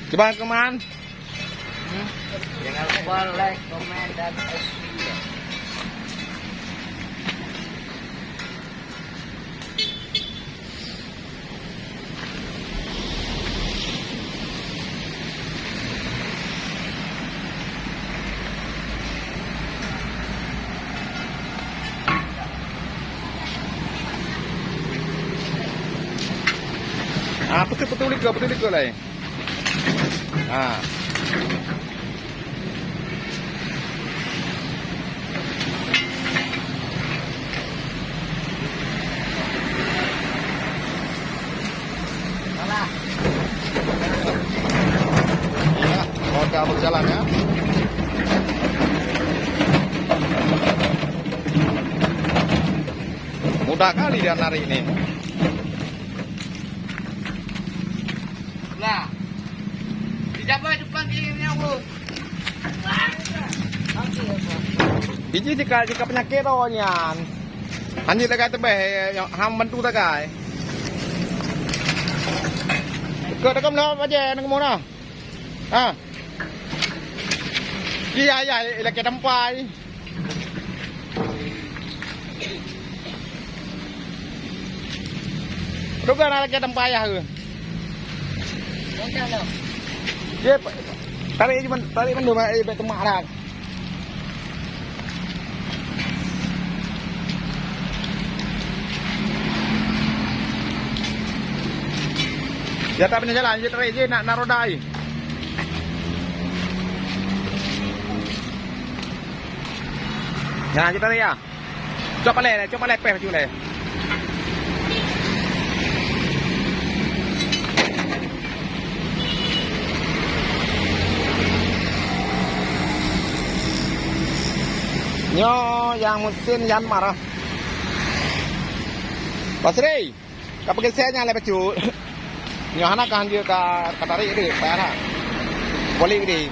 Coba kemana? Jangan lupa like, komen, dan subscribe. Ah, betul liga lah. Ah. Ya, motor berjalan ya. Mudah kali dia narik ini. Lah. Dijabai depan kirinya, Bu. Biji jika penyakit rohnya. Anjir tak kata yang ham bantu tak kai. Ke tak kemana aja nang mana? Ah. Iya lagi tempai. Bukan lagi tempai ya ke? Dia tarik mana baik temak dah. Dia tak pernah jalan, dia tarik je nak rodai. Nah, dia tarik ya. Coba lepeh macam ni. Nyo yang mesin yang marah. Pasri, kapag saya le pacu. Nyo anak kan dia tarik dia, parah. Boleh dia.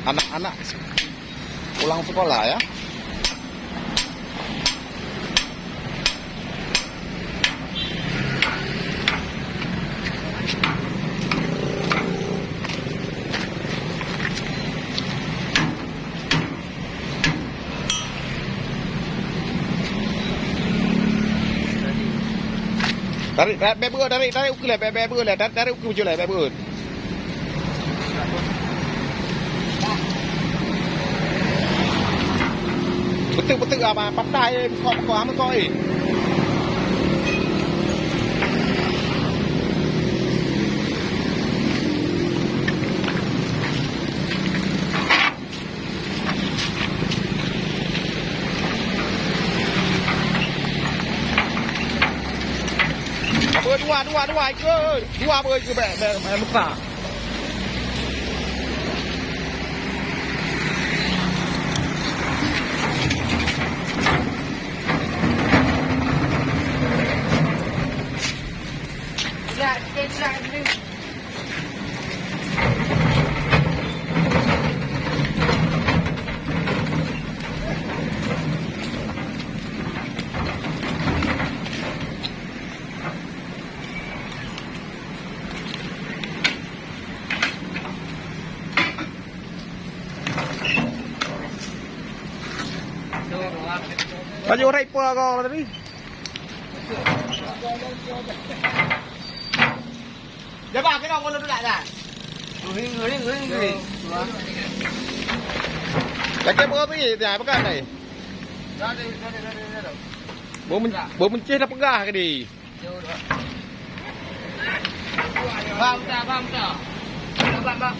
Anak-anak pulang sekolah ya. Tarik ukur lah, tarik ukur je lah, bebur. Betul apa patai kok amat kok eh. Dua ke lupa. Baju riper kau tadi. Jaga kena kalau tu tak dah. Guring. Jaga berapa ni? Dah pegang ni. Dah. Bau mencih dah pegah ke ni? Faham tak? Bang.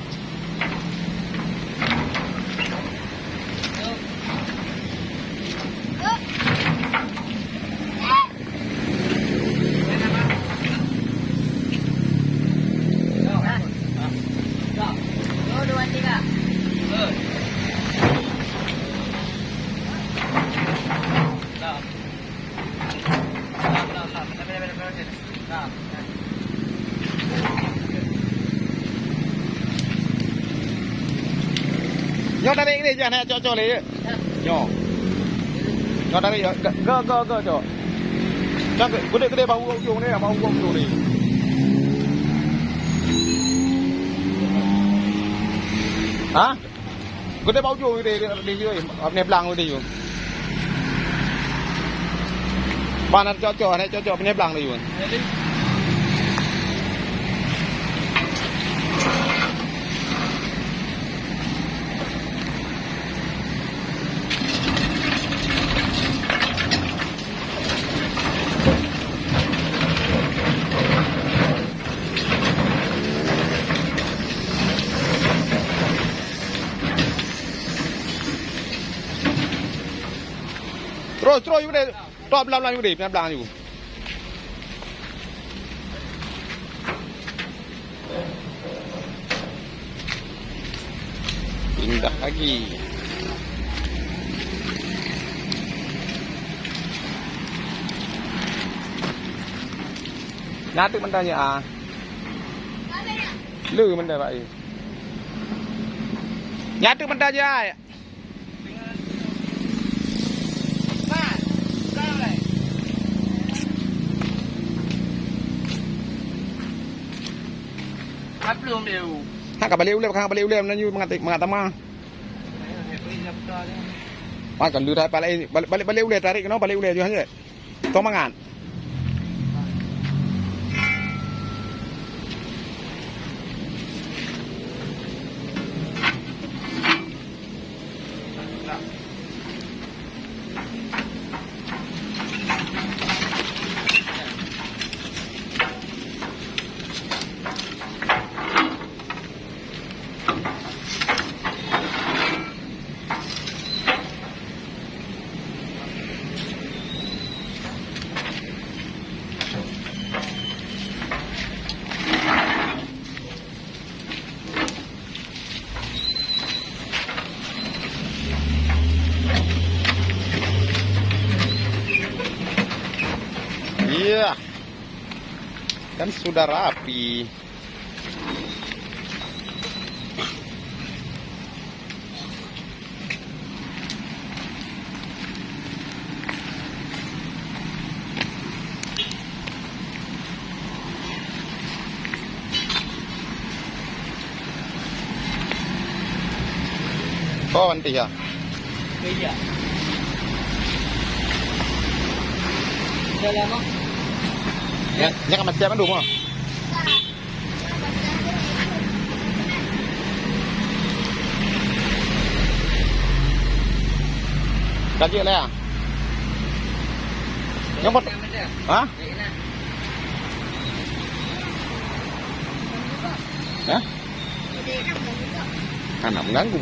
Nyo tarik ni jangan nak cocok le. Nyo. Nyo tarik ke cok. Jangan gede-gede bau ujung ni, bau ujung ni. Hah? Gede bau ujung ni di ni belang ni you. Mana cocok ni belang ni you. Terus you deh. Top belang you deh, belang you. Indah lagi. Nyatu mentanya ah. Lu mentah pak. Nyatu mentanya ah. Belum dia. Hak balik ulam, hak balik ulam nanti mengatama. Makan dulu balik ulam tarik kena balik ulam juga. Tong mangan. Iya, kan sudah rapi. Oh, nanti ya. Iya. Dah lama. Ya, kan macam mana dulu? Gaji lah ya? Yang pot? Hah? Hah? Anak mengganggu.